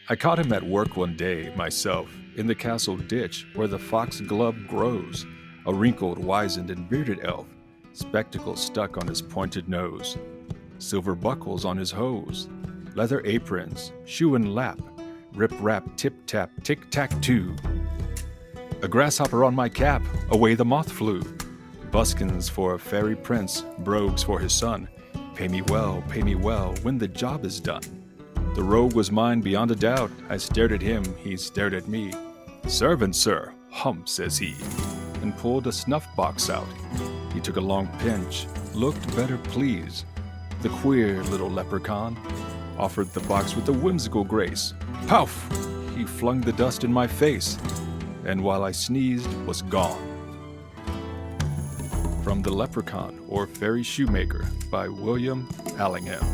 I caught him at work one day, myself, in the castle ditch where the foxglove grows, a wrinkled, wizened, and bearded elf, spectacles stuck on his pointed nose, silver buckles on his hose, leather aprons, shoe and lap, rip-rap, tip-tap, tic-tac-too. A grasshopper on my cap, away the moth flew. Buskins for a fairy prince, brogues for his son. Pay me well, when the job is done. The rogue was mine beyond a doubt. I stared at him, he stared at me. Servant, sir, hump, says he, and pulled a snuff box out. He took a long pinch, looked better pleased. The queer little leprechaun offered the box with a whimsical grace. Pouf! He flung the dust in my face, and while I sneezed, was gone. From The Leprechaun, or Fairy Shoemaker, by William Allingham.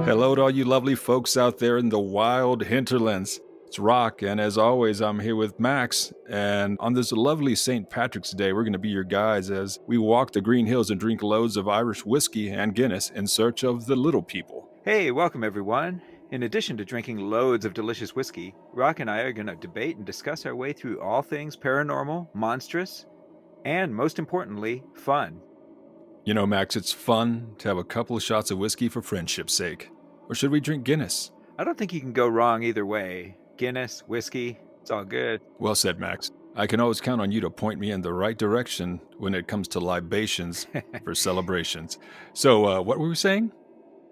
Hello to all you lovely folks out there in the wild hinterlands. It's Roq, and as always, I'm here with Max. And on this lovely St. Patrick's Day, we're going to be your guides as we walk the green hills and drink loads of Irish whiskey and Guinness in search of the little people. Hey, welcome everyone. In addition to drinking loads of delicious whiskey, Roq and I are going to debate and discuss our way through all things paranormal, monstrous, and most importantly, fun. You know, Max, it's fun to have a couple of shots of whiskey for friendship's sake. Or should we drink Guinness? I don't think you can go wrong either way. Guinness, whiskey, it's all good. Well said, Max. I can always count on you to point me in the right direction when it comes to libations for celebrations. So, what were we saying?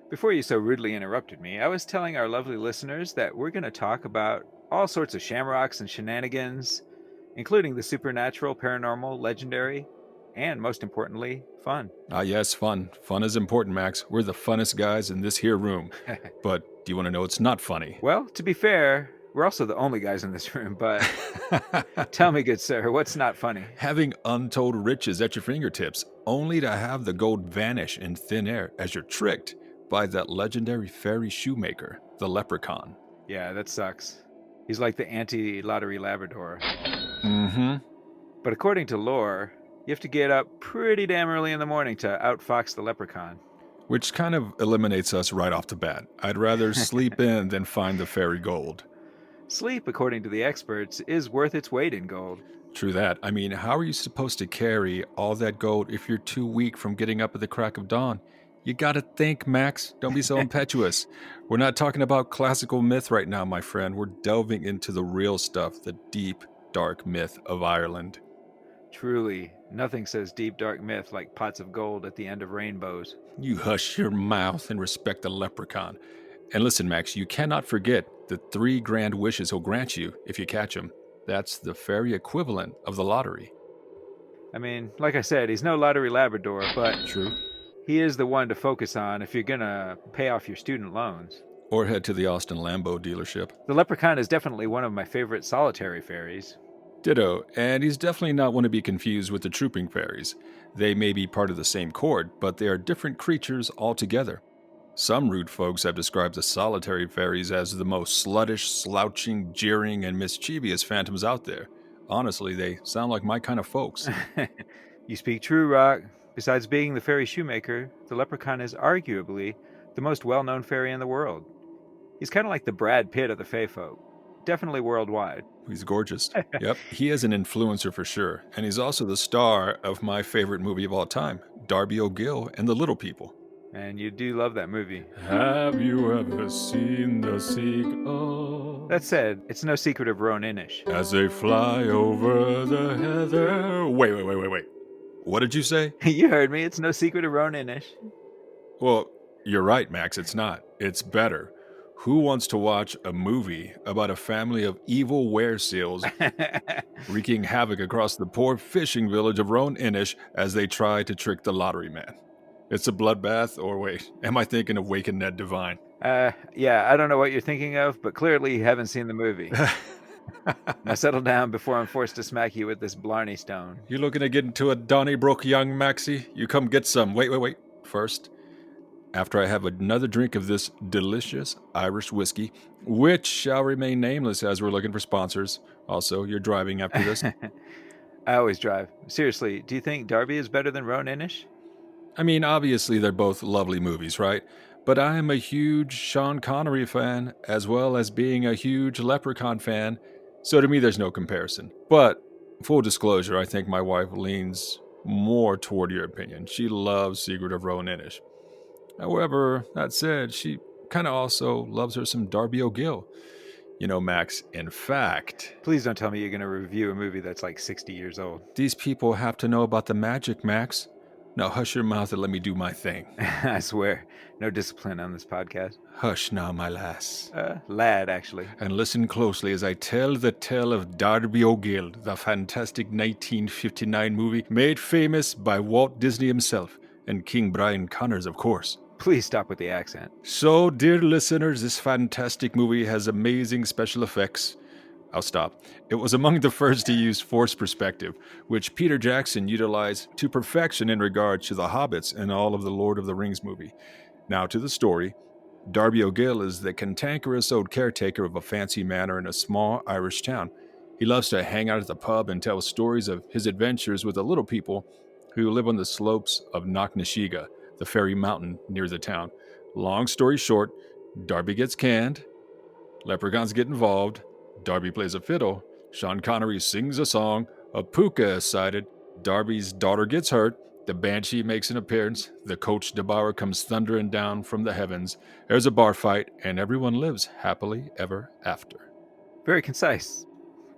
Before you so rudely interrupted me, I was telling our lovely listeners that we're going to talk about all sorts of shamrocks and shenanigans, including the supernatural, paranormal, legendary, and most importantly, fun. Ah, yes, fun. Fun is important, Max. We're the funnest guys in this here room. But do you want to know it's not funny? Well, to be fair, we're also the only guys in this room, but tell me, good sir, what's not funny? Having untold riches at your fingertips, only to have the gold vanish in thin air as you're tricked by that legendary fairy shoemaker, the Leprechaun. Yeah, that sucks. He's like the anti-lottery Labrador. Mm-hmm. But according to lore, you have to get up pretty damn early in the morning to outfox the Leprechaun. Which kind of eliminates us right off the bat. I'd rather sleep in than find the fairy gold. Sleep, according to the experts, is worth its weight in gold. True that. I mean, how are you supposed to carry all that gold if you're too weak from getting up at the crack of dawn? You gotta think, Max. Don't be so impetuous. We're not talking about classical myth right now, my friend. We're delving into the real stuff, the deep, dark myth of Ireland. Truly, nothing says deep dark myth like pots of gold at the end of rainbows. You hush your mouth and respect the leprechaun. And listen, Max, you cannot forget the 3 grand wishes he'll grant you if you catch him. That's the fairy equivalent of the lottery. I mean, like I said, he's no lottery Labrador, but True. he is the one to focus on if you're gonna pay off your student loans. Or head to the Austin Lambo dealership. The Leprechaun is definitely one of my favorite solitary fairies. Ditto, and he's definitely not one to be confused with the trooping fairies. They may be part of the same chord, but they are different creatures altogether. Some rude folks have described the solitary fairies as the most sluttish, slouching, jeering, and mischievous phantoms out there. Honestly, they sound like my kind of folks. You speak true, Roq. Besides being the fairy shoemaker, the Leprechaun is arguably the most well-known fairy in the world. He's kind of like the Brad Pitt of the Fae folk. Definitely worldwide. He's gorgeous. Yep, he is an influencer for sure. And he's also the star of my favorite movie of all time, Darby O'Gill and the Little People. And you do love that movie. Have you ever seen the seagull? That said, it's no secret of Roan Inish. As they fly over the heather. Wait. What did you say? You heard me. It's no secret of Roan Inish. Well, you're right, Max. It's not. It's better. Who wants to watch a movie about a family of evil were-seals wreaking havoc across the poor fishing village of Roan Inish as they try to trick the lottery man? It's a bloodbath, or wait, am I thinking of Waking Ned Divine? Yeah, I don't know what you're thinking of, but clearly you haven't seen the movie. Now settle down before I'm forced to smack you with this Blarney stone. You looking to get into a Donnybrook, young Maxie? You come get some. Wait. First, after I have another drink of this delicious Irish whiskey, which shall remain nameless as we're looking for sponsors. Also, you're driving after this. I always drive. Seriously, do you think Darby is better than Roan Inish? I mean, obviously, they're both lovely movies, right? But I am a huge Sean Connery fan, as well as being a huge Leprechaun fan, so to me, there's no comparison. But, full disclosure, I think my wife leans more toward your opinion. She loves Secret of Roan Inish. However, that said, she kind of also loves her some Darby O'Gill. You know, Max, in fact... Please don't tell me you're going to review a movie that's like 60 years old. These people have to know about the magic, Max. Now hush your mouth and let me do my thing. I swear, no discipline on this podcast. Hush now, my lass. Lad, actually. And listen closely as I tell the tale of Darby O'Gill, the fantastic 1959 movie made famous by Walt Disney himself, and King Brian Connors, of course. Please stop with the accent. So, dear listeners, this fantastic movie has amazing special effects. I'll stop. It was among the first to use forced perspective, which Peter Jackson utilized to perfection in regard to the hobbits in all of the Lord of the Rings movie. Now to the story. Darby O'Gill is the cantankerous old caretaker of a fancy manor in a small Irish town. He loves to hang out at the pub and tell stories of his adventures with the little people who live on the slopes of Knocknashiga, the fairy mountain near the town. Long story short, Darby gets canned, leprechauns get involved, Darby plays a fiddle, Sean Connery sings a song, a puka is sighted, Darby's daughter gets hurt, the banshee makes an appearance, the coach devourer comes thundering down from the heavens, there's a bar fight, and everyone lives happily ever after. Very concise.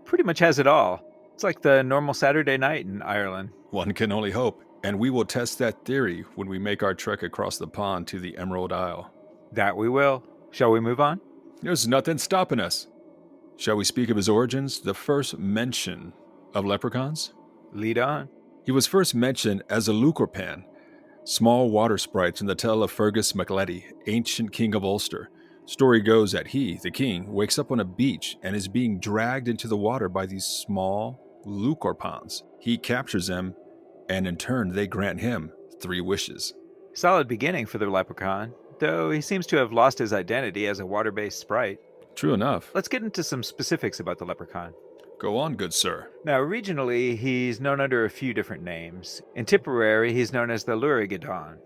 Pretty much has it all. It's like the normal Saturday night in Ireland. One can only hope, and we will test that theory when we make our trek across the pond to the Emerald Isle. That we will. Shall we move on? There's nothing stopping us. Shall we speak of his origins, the first mention of leprechauns? Lead on. He was first mentioned as a Lucorpan, small water sprites in the tale of Fergus MacLeody, ancient king of Ulster. Story goes that he, the king, wakes up on a beach and is being dragged into the water by these small Lucorpans. He captures them, and in turn they grant him 3 wishes. Solid beginning for the leprechaun, though he seems to have lost his identity as a water-based sprite. True enough. Let's get into some specifics about the leprechaun. Go on, good sir. Now, regionally, he's known under a few different names. In Tipperary, he's known as the Lurigadon.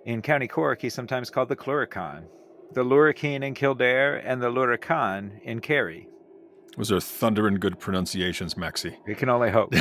In County Cork, he's sometimes called the Clurican, the Luricane in Kildare, and the Lurican in Kerry. Those are thundering good pronunciations, Maxie. We can only hope.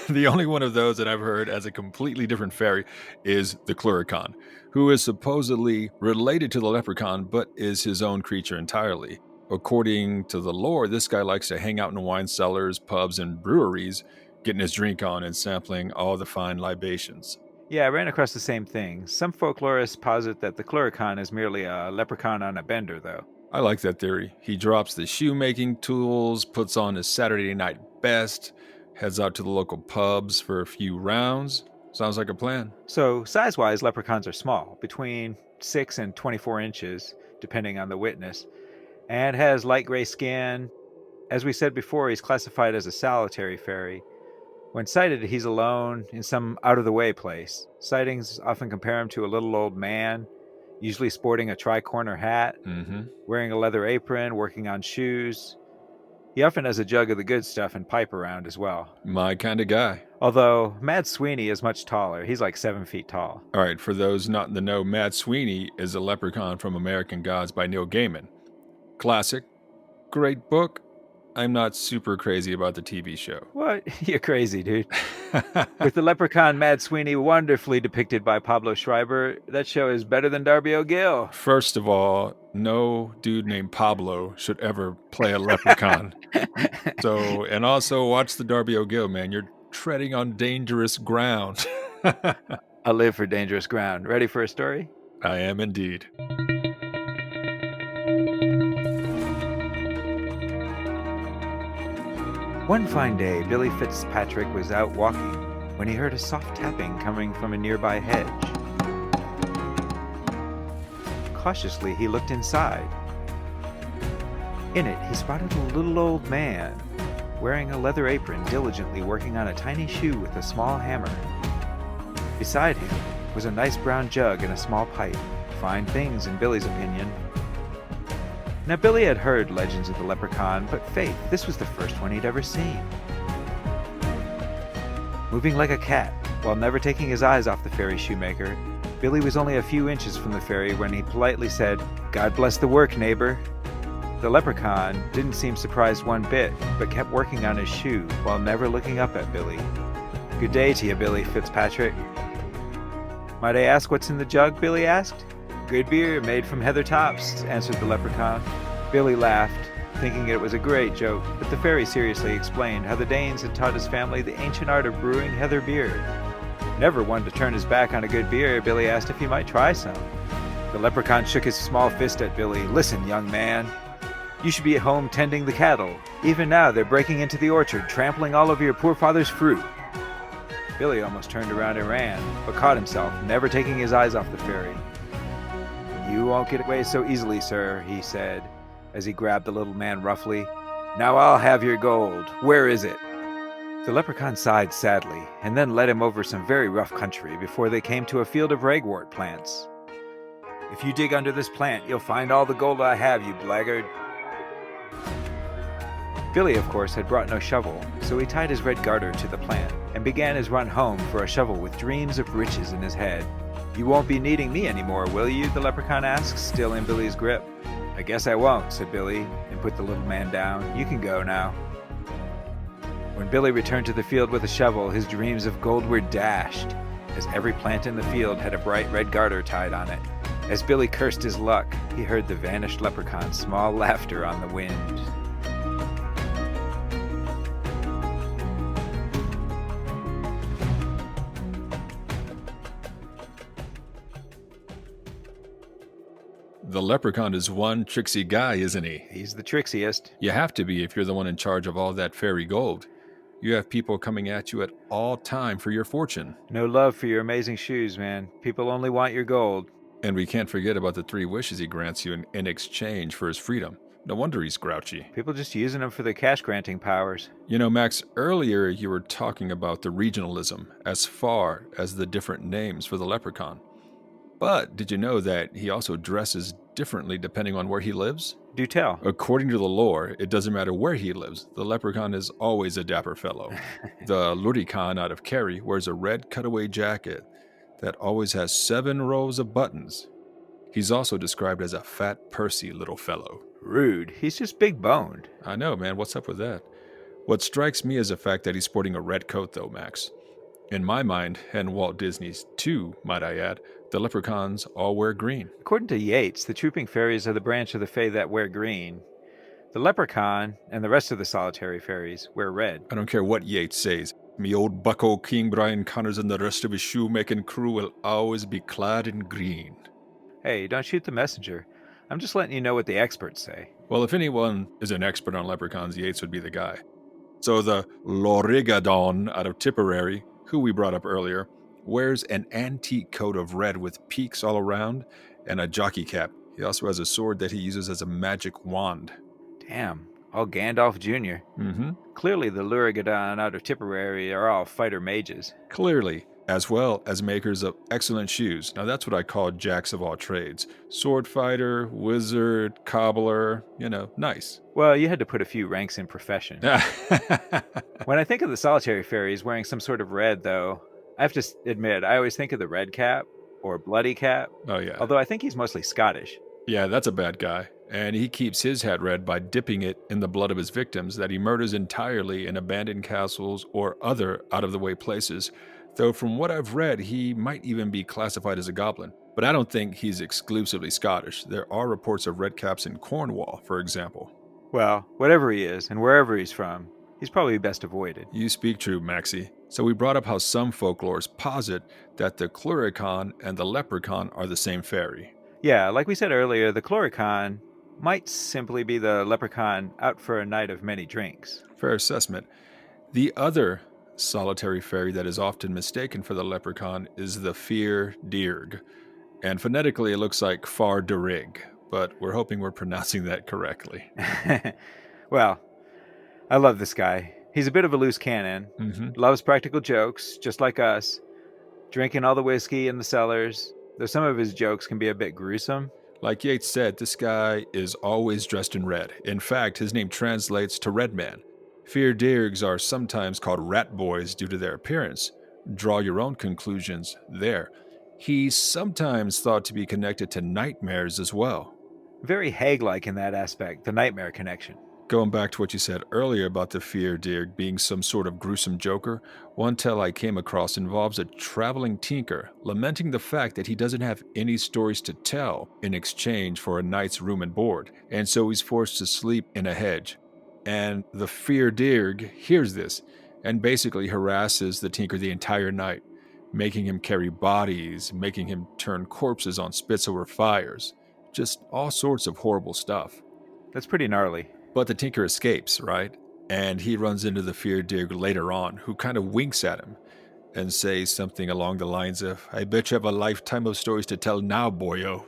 The only one of those that I've heard as a completely different fairy is the Clurican, who is supposedly related to the leprechaun, but is his own creature entirely. According to the lore, this guy likes to hang out in wine cellars, pubs, and breweries, getting his drink on and sampling all the fine libations. Yeah, I ran across the same thing. Some folklorists posit that the Clurican is merely a leprechaun on a bender, though. I like that theory. He drops the shoemaking tools, puts on his Saturday night best, heads out to the local pubs for a few rounds. Sounds like a plan. So, size-wise, leprechauns are small, between 6 and 24 inches, depending on the witness, and has light gray skin. As we said before, he's classified as a solitary fairy. When sighted, he's alone in some out-of-the-way place. Sightings often compare him to a little old man, usually sporting a tri-corner hat, wearing a leather apron, working on shoes. He often has a jug of the good stuff and pipe around as well. My kind of guy. Although Mad Sweeney is much taller. He's like 7 feet tall. All right, for those not in the know, Mad Sweeney is a leprechaun from American Gods by Neil Gaiman. Classic. Great book. I'm not super crazy about the TV show. What? You're crazy, dude. With the leprechaun Mad Sweeney wonderfully depicted by Pablo Schreiber, that show is better than Darby O'Gill. First of all, no dude named Pablo should ever play a leprechaun. And also watch the Darby O'Gill, man. You're treading on dangerous ground. I live for dangerous ground. Ready for a story? I am indeed. One fine day, Billy Fitzpatrick was out walking when he heard a soft tapping coming from a nearby hedge. Cautiously, he looked inside. In it, he spotted a little old man wearing a leather apron, diligently working on a tiny shoe with a small hammer. Beside him was a nice brown jug and a small pipe. Fine things, in Billy's opinion. Now, Billy had heard legends of the leprechaun, but faith, this was the first one he'd ever seen. Moving like a cat, while never taking his eyes off the fairy shoemaker, Billy was only a few inches from the fairy when he politely said, "God bless the work, neighbor." The leprechaun didn't seem surprised one bit, but kept working on his shoe while never looking up at Billy. "Good day to you, Billy Fitzpatrick." "Might I ask what's in the jug?" Billy asked. "Good beer made from heather tops," answered the leprechaun. Billy laughed, thinking it was a great joke, but the fairy seriously explained how the Danes had taught his family the ancient art of brewing heather beer. Never one to turn his back on a good beer, Billy asked if he might try some. The leprechaun shook his small fist at Billy. "Listen, young man. You should be at home tending the cattle. Even now they're breaking into the orchard, trampling all over your poor father's fruit." Billy almost turned around and ran, but caught himself, never taking his eyes off the fairy. "You won't get away so easily, sir," he said, as he grabbed the little man roughly. "Now I'll have your gold. Where is it?" The leprechaun sighed sadly, and then led him over some very rough country before they came to a field of ragwort plants. "If you dig under this plant, you'll find all the gold I have, you blackguard." Billy, of course, had brought no shovel, so he tied his red garter to the plant and began his run home for a shovel with dreams of riches in his head. "You won't be needing me anymore, will you?" the leprechaun asked, still in Billy's grip. "I guess I won't," said Billy, and put the little man down. "You can go now." When Billy returned to the field with a shovel, his dreams of gold were dashed, as every plant in the field had a bright red garter tied on it. As Billy cursed his luck, he heard the vanished leprechaun's small laughter on the wind. The leprechaun is one tricksy guy, isn't he? He's the trixiest. You have to be if you're the one in charge of all that fairy gold. You have people coming at you at all time for your fortune. No love for your amazing shoes, man. People only want your gold. And we can't forget about the 3 wishes he grants you in exchange for his freedom. No wonder he's grouchy. People just using them for their cash-granting powers. You know, Max, earlier you were talking about the regionalism as far as the different names for the leprechaun. But did you know that he also dresses differently depending on where he lives? Do tell. According to the lore, it doesn't matter where he lives. The leprechaun is always a dapper fellow. The Lurican out of Kerry wears a red cutaway jacket that always has 7 rows of buttons. He's also described as a fat, pursy little fellow. Rude. He's just big-boned. I know, man. What's up with that? What strikes me is the fact that he's sporting a red coat, though, Max. In my mind, and Walt Disney's too, might I add, the leprechauns all wear green. According to Yeats, the trooping fairies are the branch of the fae that wear green. The leprechaun and the rest of the solitary fairies wear red. I don't care what Yeats says. Me old bucko King Brian Connors and the rest of his shoemaking crew will always be clad in green. Hey, don't shoot the messenger. I'm just letting you know what the experts say. Well, if anyone is an expert on leprechauns, Yeats would be the guy. So the Lorigadon out of Tipperary, who we brought up earlier, wears an antique coat of red with peaks all around and a jockey cap. He also has a sword that he uses as a magic wand. Damn, all Gandalf Jr. Mm-hmm. Clearly the Lurigadon out of Tipperary are all fighter mages. Clearly, as well as makers of excellent shoes. Now that's what I call jacks of all trades. Sword fighter, wizard, cobbler, nice. Well, you had to put a few ranks in profession. When I think of the solitary fairies wearing some sort of red, though, I have to admit, I always think of the red cap, or bloody cap. Oh, yeah. Although I think he's mostly Scottish. Yeah, that's a bad guy. And he keeps his hat red by dipping it in the blood of his victims that he murders entirely in abandoned castles or other out-of-the-way places. Though from what I've read, he might even be classified as a goblin. But I don't think he's exclusively Scottish. There are reports of red caps in Cornwall, for example. Well, whatever he is, and wherever he's from, he's probably best avoided. You speak true, Maxie. So we brought up how some folklores posit that the Clurican and the leprechaun are the same fairy. Yeah, like we said earlier, the Clurican might simply be the leprechaun out for a night of many drinks. Fair assessment. The other solitary fairy that is often mistaken for the leprechaun is the Fear Dirg. And phonetically it looks like Far Derig, but we're hoping we're pronouncing that correctly. Well, I love this guy. He's a bit of a loose cannon, Mm-hmm. loves practical jokes, just like us, drinking all the whiskey in the cellars, though some of his jokes can be a bit gruesome. Like Yates said, this guy is always dressed in red. In fact, his name translates to Red Man. Fear Dirgs are sometimes called rat boys due to their appearance. Draw your own conclusions there. He's sometimes thought to be connected to nightmares as well. Very Hague-like in that aspect, the nightmare connection. Going back to what you said earlier about the Fear Dirg being some sort of gruesome joker, one tale I came across involves a traveling tinker lamenting the fact that he doesn't have any stories to tell in exchange for a night's room and board, and so he's forced to sleep in a hedge. And the Fear Dirg hears this and basically harasses the tinker the entire night, making him carry bodies, making him turn corpses on spits over fires. Just all sorts of horrible stuff. That's pretty gnarly. But the tinker escapes, right? And he runs into the Fear Dig later on, who kind of winks at him and says something along the lines of, I bet you have a lifetime of stories to tell now, boyo.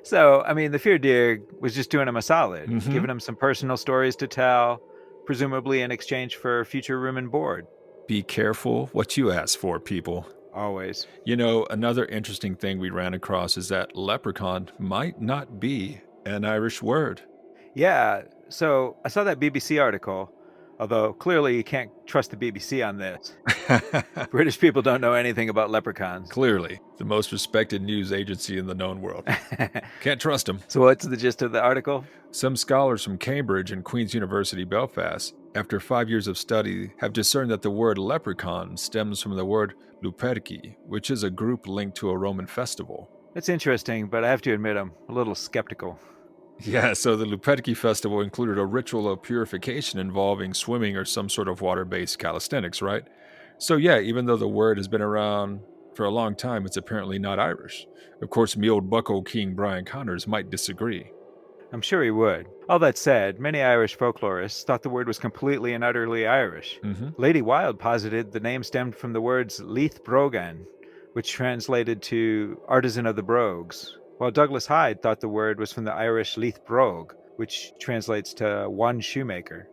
So, I mean, the Fear Dig was just doing him a solid, Mhm. giving him some personal stories to tell, presumably in exchange for future room and board. Be careful what you ask for, people. Always. You know, another interesting thing we ran across is that leprechaun might not be an Irish word. Yeah, so I saw that BBC article, although clearly you can't trust the BBC on this. British people don't know anything about leprechauns. Clearly, the most respected news agency in the known world. Can't trust them. So what's the gist of the article? Some scholars from Cambridge and Queen's University Belfast, after 5 years of study, have discerned that the word leprechaun stems from the word luperci, which is a group linked to a Roman festival. It's interesting, but I have to admit I'm a little skeptical. Yeah, so the Luperci festival included a ritual of purification involving swimming or some sort of water-based calisthenics, right? So yeah, even though the word has been around for a long time, it's apparently not Irish. Of course, me old bucko King Brian Connors might disagree. I'm sure he would. All that said, many Irish folklorists thought the word was completely and utterly Irish. Mm-hmm. Lady Wilde posited the name stemmed from the words Leith Brogan, which translated to artisan of the brogues, while Douglas Hyde thought the word was from the Irish Leith Brogue, which translates to one shoemaker.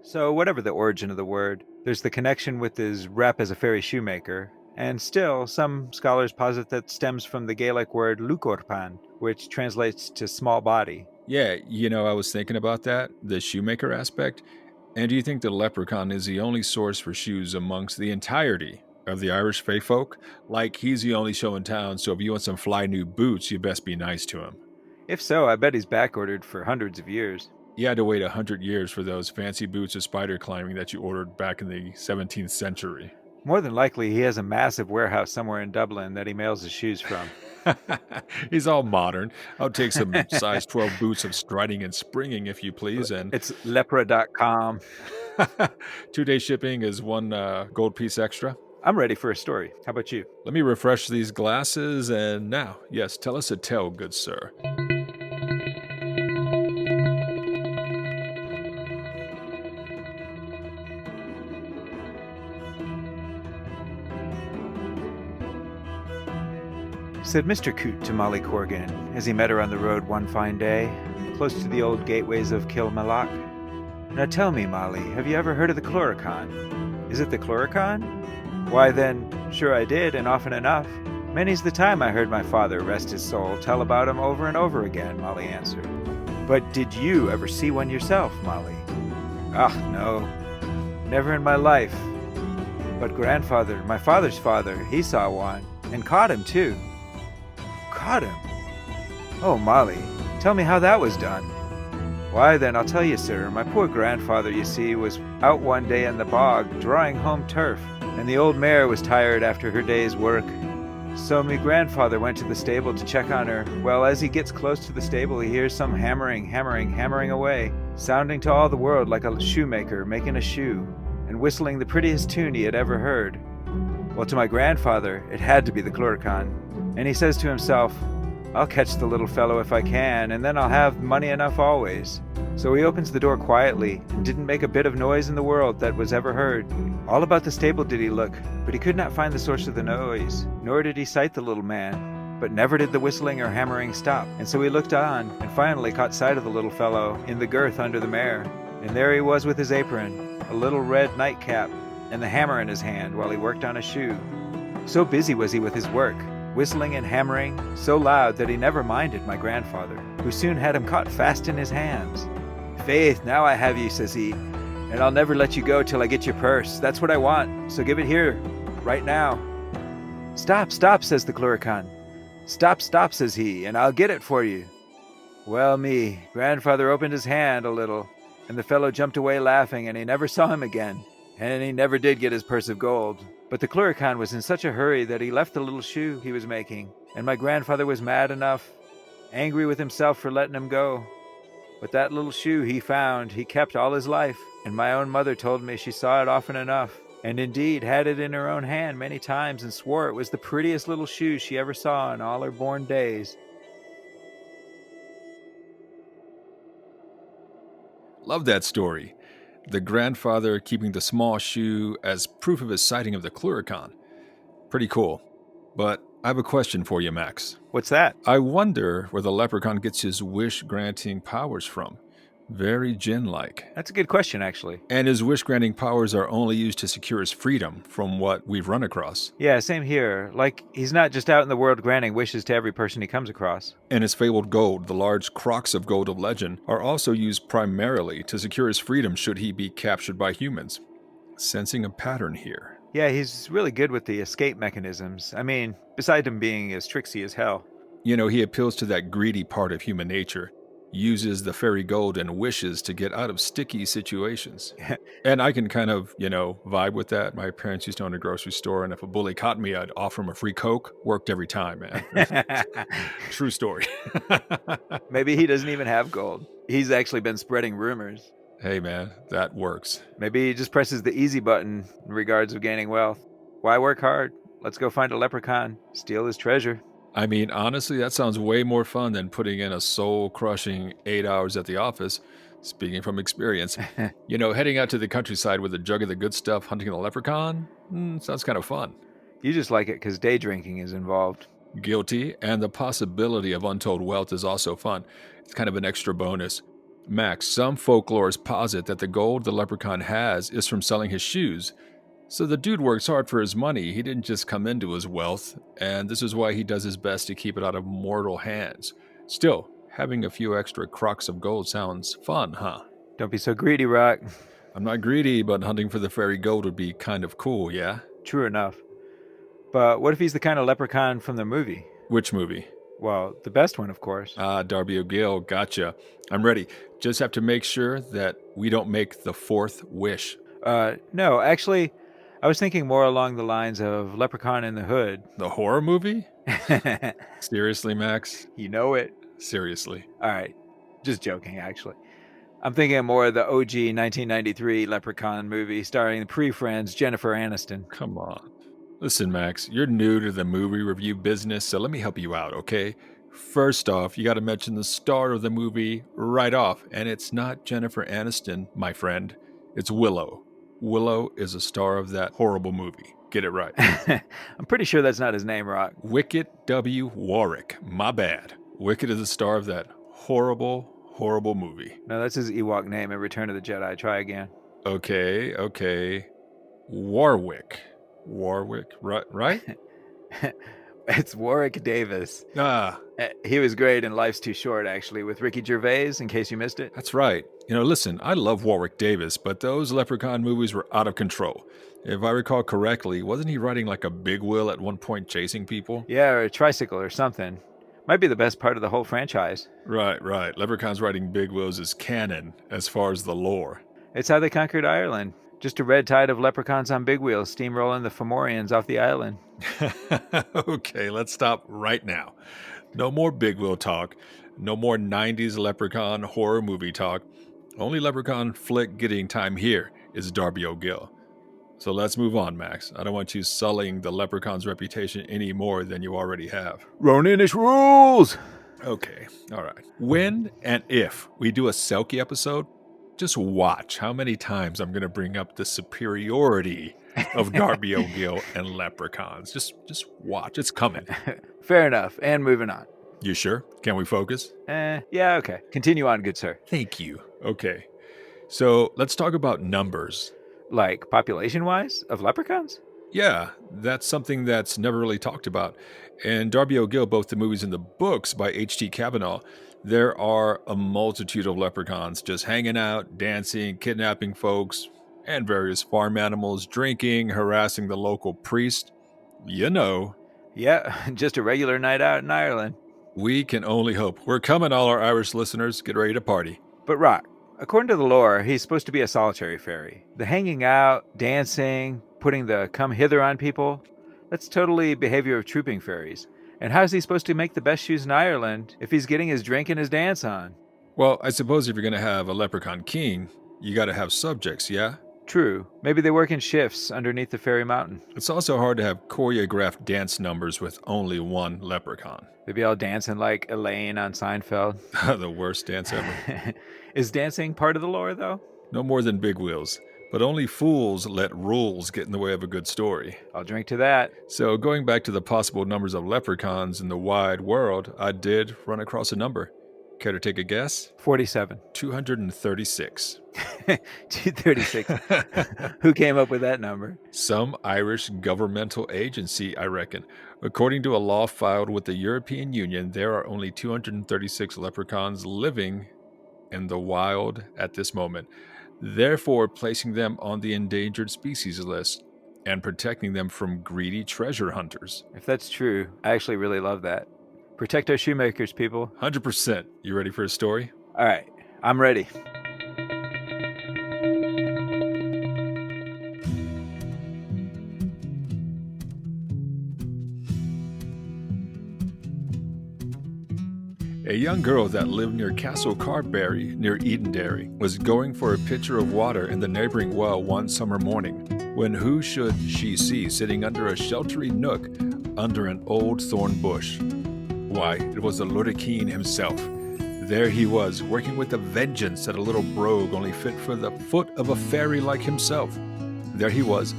So whatever the origin of the word, there's the connection with his rep as a fairy shoemaker, and still some scholars posit that stems from the Gaelic word lucorpan, which translates to small body. Yeah, you know, I was thinking about that, the shoemaker aspect. And do you think the leprechaun is the only source for shoes amongst the entirety of the Irish fae folk? Like, he's the only show in town, so if you want some fly new boots, you best be nice to him. If so, I bet he's backordered for hundreds of years. You had to wait 100 years for those fancy boots of spider climbing that you ordered back in the 17th century. More than likely, he has a massive warehouse somewhere in Dublin that he mails his shoes from. He's all modern. I'll take some size 12 boots of striding and springing, if you please. And It's lepra.com. 2-day shipping is one gold piece extra. I'm ready for a story. How about you? Let me refresh these glasses, and now, yes, tell us a tale, good sir. Said Mr. Coote to Molly Corgan as he met her on the road one fine day, close to the old gateways of Kilmallock. Now tell me, Molly, have you ever heard of the Chloricon? Is it the Chloricon? Why then, sure I did, and often enough. Many's the time I heard my father, rest his soul, tell about him over and over again, Molly answered. But did you ever see one yourself, Molly? Ah, no, never in my life. But grandfather, my father's father, he saw one, and caught him too. Caught him? Oh, Molly, tell me how that was done. Why, then, I'll tell you, sir. My poor grandfather, you see, was out one day in the bog, drawing home turf, and the old mare was tired after her day's work. So me grandfather went to the stable to check on her. Well, as he gets close to the stable, he hears some hammering away, sounding to all the world like a shoemaker making a shoe, and whistling the prettiest tune he had ever heard. Well, to my grandfather, it had to be the Chloricon, and he says to himself, I'll catch the little fellow if I can, and then I'll have money enough always. So he opens the door quietly, and didn't make a bit of noise in the world that was ever heard. All about the stable did he look, but he could not find the source of the noise, nor did he sight the little man. but never did the whistling or hammering stop. And so he looked on, and finally caught sight of the little fellow in the girth under the mare. And there he was with his apron, a little red nightcap, and the hammer in his hand while he worked on a shoe. So busy was he with his work, whistling and hammering, so loud that he never minded my grandfather, who soon had him caught fast in his hands. "Faith, now I have you," says he, "and I'll never let you go till I get your purse. That's what I want, so give it here, right now." "Stop, stop," says the Clurican. "Stop, stop," says he, "and I'll get it for you." Well me, grandfather opened his hand a little, and the fellow jumped away laughing, and he never saw him again, and he never did get his purse of gold. But the Clurican was in such a hurry that he left the little shoe he was making, and my grandfather was mad enough, angry with himself for letting him go. But that little shoe he found he kept all his life, and my own mother told me she saw it often enough, and indeed had it in her own hand many times, and swore it was the prettiest little shoe she ever saw in all her born days. Love that story. The grandfather keeping the small shoe as proof of his sighting of the Clurican. Pretty cool. But I have a question for you, Max. What's that? I wonder where the leprechaun gets his wish-granting powers from. Very Jinn-like. That's a good question, actually. And his wish-granting powers are only used to secure his freedom, from what we've run across. Yeah, same here. Like, he's not just out in the world granting wishes to every person he comes across. And his fabled gold, the large crocks of gold of legend, are also used primarily to secure his freedom should he be captured by humans. Sensing a pattern here. Yeah, he's really good with the escape mechanisms. I mean, beside him being as tricksy as hell. You know, he appeals to that greedy part of human nature. Uses the fairy gold and wishes to get out of sticky situations. And I can kind of, vibe with that. My parents used to own a grocery store, and if a bully caught me, I'd offer him a free Coke. Worked every time, man. True story. Maybe he doesn't even have gold. He's actually been spreading rumors. Hey, man, that works. Maybe he just presses the easy button in regards of gaining wealth. Why work hard? Let's go find a leprechaun, steal his treasure. I mean, honestly, that sounds way more fun than putting in a soul-crushing 8 hours at the office. Speaking from experience. Heading out to the countryside with a jug of the good stuff, hunting a leprechaun? Sounds kind of fun. You just like it because day drinking is involved. Guilty, and the possibility of untold wealth is also fun. It's kind of an extra bonus. Max, some folklores posit that the gold the leprechaun has is from selling his shoes. So the dude works hard for his money. He didn't just come into his wealth, and this is why he does his best to keep it out of mortal hands. Still, having a few extra crocks of gold sounds fun, huh? Don't be so greedy, Roq. I'm not greedy, but hunting for the fairy gold would be kind of cool, yeah? True enough. But what if he's the kind of leprechaun from the movie? Which movie? Well, the best one, of course. Darby O'Gill, gotcha. I'm ready. Just have to make sure that we don't make the fourth wish. No, actually, I was thinking more along the lines of Leprechaun in the Hood. The horror movie? Seriously, Max? You know it. Seriously. All right. Just joking, actually. I'm thinking more of the OG 1993 Leprechaun movie starring the pre-Friends Jennifer Aniston. Come on. Listen, Max, you're new to the movie review business, so let me help you out, okay? First off, you gotta mention the star of the movie right off, and it's not Jennifer Aniston, my friend. It's Willow. Willow is a star of that horrible movie. Get it right. I'm pretty sure that's not his name, Roq. Wicket W. Warwick. My bad. Wicket is the star of that horrible, horrible movie. No, that's his Ewok name in Return of the Jedi. Try again. Okay. Warwick, right? It's Warwick Davis. Ah. He was great in Life's Too Short, actually, with Ricky Gervais, in case you missed it. That's right. Listen, I love Warwick Davis, but those Leprechaun movies were out of control. If I recall correctly, wasn't he riding like a big wheel at one point chasing people? Yeah, or a tricycle or something. Might be the best part of the whole franchise. Right. Leprechauns riding big wheels is canon as far as the lore. It's how they conquered Ireland. Just a red tide of leprechauns on big wheels steamrolling the Fomorians off the island. Okay, let's stop right now. No more big wheel talk. No more 90s leprechaun horror movie talk. Only leprechaun flick getting time here is Darby O'Gill. So let's move on, Max. I don't want you sullying the leprechaun's reputation any more than you already have. Roninish rules! Okay, all right. When and if we do a Selkie episode, Just watch how many times I'm going to bring up the superiority of Darby O'Gill and leprechauns. Just watch. It's coming. Fair enough. And moving on. You sure? Can we focus? Yeah, okay. Continue on, good sir. Thank you. Okay. So let's talk about numbers. Like population-wise of leprechauns? Yeah, that's something that's never really talked about. In Darby O'Gill, both the movies and the books by H.T. Kavanaugh, there are a multitude of leprechauns just hanging out, dancing, kidnapping folks, and various farm animals, drinking, harassing the local priest. You know. Yeah, just a regular night out in Ireland. We can only hope. We're coming, all our Irish listeners. Get ready to party. But Roq, according to the lore, he's supposed to be a solitary fairy. The hanging out, dancing, putting the come hither on people, that's totally behavior of trooping fairies. And how's he supposed to make the best shoes in Ireland if he's getting his drink and his dance on? Well, I suppose if you're going to have a leprechaun king, you got to have subjects, yeah? True. Maybe they work in shifts underneath the fairy mountain. It's also hard to have choreographed dance numbers with only one leprechaun. They'd be all dancing like Elaine on Seinfeld. The worst dance ever. Is dancing part of the lore, though? No more than big wheels. But only fools let rules get in the way of a good story. I'll drink to that. So going back to the possible numbers of leprechauns in the wide world, I did run across a number. Care to take a guess? 47. 236. 236. Who came up with that number? Some Irish governmental agency, I reckon. According to a law filed with the European Union, there are only 236 leprechauns living in the wild at this moment, therefore placing them on the endangered species list and protecting them from greedy treasure hunters. If that's true, I actually really love that. Protect our shoemakers, people. 100%. You ready for a story? All right, I'm ready. A young girl that lived near Castle Carberry, near Edenderry, was going for a pitcher of water in the neighboring well one summer morning, when who should she see sitting under a sheltery nook under an old thorn bush? Why, it was the Lurikeen himself. There he was, working with a vengeance at a little brogue only fit for the foot of a fairy like himself. There he was,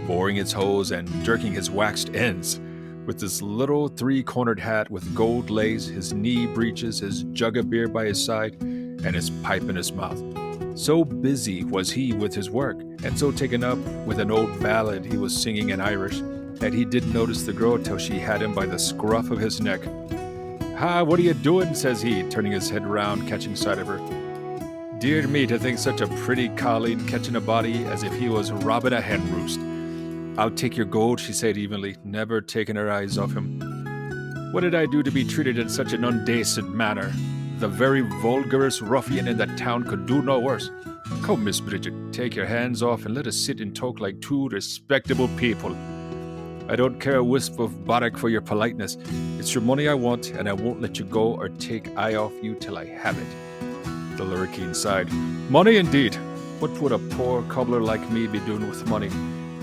boring his holes and jerking his waxed ends, with his little three-cornered hat with gold lace, his knee breeches, his jug of beer by his side, and his pipe in his mouth. So busy was he with his work, and so taken up with an old ballad he was singing in Irish, that he didn't notice the girl till she had him by the scruff of his neck. "Ha, what are you doing?" says he, turning his head round, catching sight of her. Dear me, to think such a pretty colleen catching a body as if he was robbing a hen roost. "I'll take your gold," she said evenly, never taking her eyes off him. "What did I do to be treated in such an undacent manner? The very vulgarest ruffian in the town could do no worse. Come, Miss Bridget, take your hands off and let us sit and talk like two respectable people. I don't care a wisp of barrack for your politeness. It's your money I want, and I won't let you go or take eye off you till I have it." The Lurikeen sighed. "Money indeed! What would a poor cobbler like me be doing with money?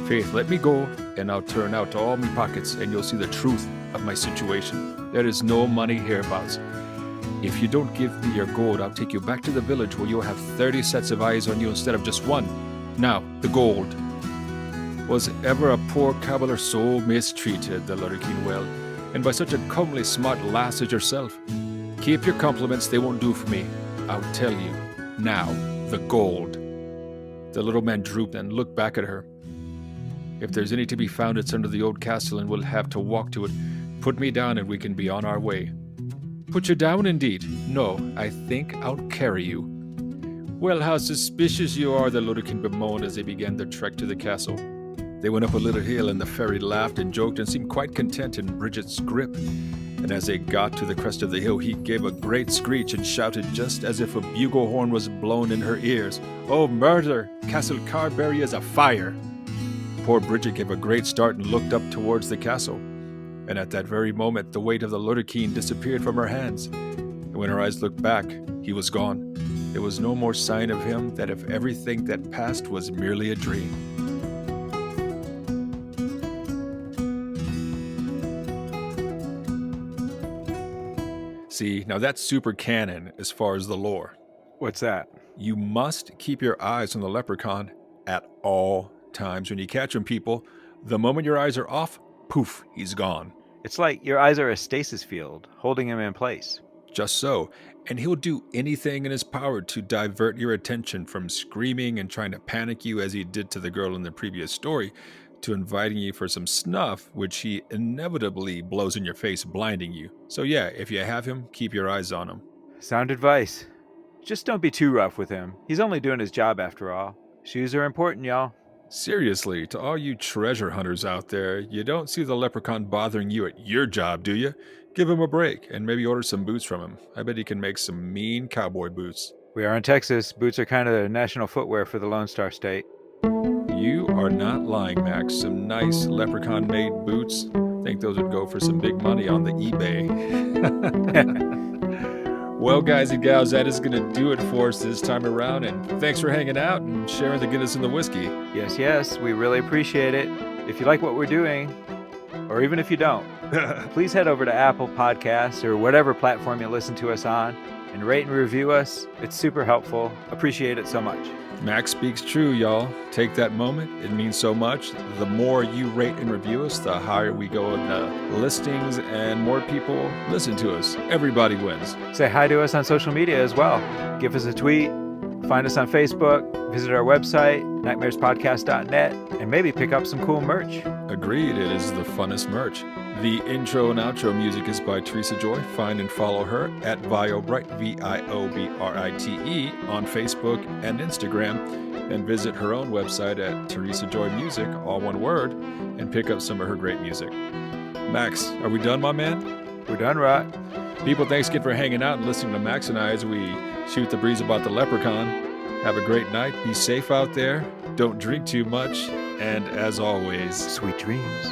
Faith, let me go, and I'll turn out all my pockets, and you'll see the truth of my situation. There is no money hereabouts. If you don't give me your gold, I'll take you back to the village where you'll have 30 sets of eyes on you instead of just one. Now, the gold." "Was ever a poor cobbler so mistreated?" the Lurikeen wailed, "and by such a comely smart lass as yourself? Keep your compliments, they won't do for me. I'll tell you. Now, the gold." The little man drooped and looked back at her. "If there's any to be found, it's under the old castle, and we'll have to walk to it. Put me down and we can be on our way." "Put you down, indeed? No, I think I'll carry you." "Well, how suspicious you are," the Lurikeen bemoaned as they began their trek to the castle. They went up a little hill, and the fairy laughed and joked and seemed quite content in Bridget's grip. And as they got to the crest of the hill, he gave a great screech and shouted just as if a bugle horn was blown in her ears, "Oh, murder! Castle Carberry is afire!" Poor Bridget gave a great start and looked up towards the castle. And at that very moment, the weight of the Lurikeen disappeared from her hands. And when her eyes looked back, he was gone. There was no more sign of him, that if everything that passed was merely a dream. See, now that's super canon as far as the lore. What's that? You must keep your eyes on the leprechaun at all times. When you catch him, people, the moment your eyes are off, poof, he's gone. It's like your eyes are a stasis field, holding him in place. Just so. And he'll do anything in his power to divert your attention from screaming and trying to panic you as he did to the girl in the previous story, to inviting you for some snuff, which he inevitably blows in your face, blinding you. So yeah, if you have him, keep your eyes on him. Sound advice. Just don't be too rough with him. He's only doing his job after all. Shoes are important, y'all. Seriously, to all you treasure hunters out there, you don't see the leprechaun bothering you at your job, do you? Give him a break and maybe order some boots from him. I bet he can make some mean cowboy boots. We are in Texas. Boots are kind of the national footwear for the Lone Star State. You are not lying, Max. Some nice leprechaun-made boots. I think those would go for some big money on the eBay. Well, guys and gals, that is going to do it for us this time around. And thanks for hanging out and sharing the Guinness and the whiskey. Yes, we really appreciate it. If you like what we're doing, or even if you don't, please head over to Apple Podcasts or whatever platform you listen to us on and rate and review us. It's super helpful. Appreciate it so much. Max speaks true, y'all. Take that moment. It means so much. The more you rate and review us, the higher we go in the listings and more people listen to us. Everybody wins. Say hi to us on social media as well. Give us a tweet. Find us on Facebook. Visit our website, nightmarespodcast.net, and maybe pick up some cool merch. Agreed. It is the funnest merch. The intro and outro music is by Teresa Joy. Find and follow her at Viobrite, Viobrite, on Facebook and Instagram. And visit her own website at Teresa Joy Music, all one word, and pick up some of her great music. Max, are we done, my man? We're done, right? People, thanks again for hanging out and listening to Max and I as we shoot the breeze about the leprechaun. Have a great night. Be safe out there. Don't drink too much. And as always, sweet dreams.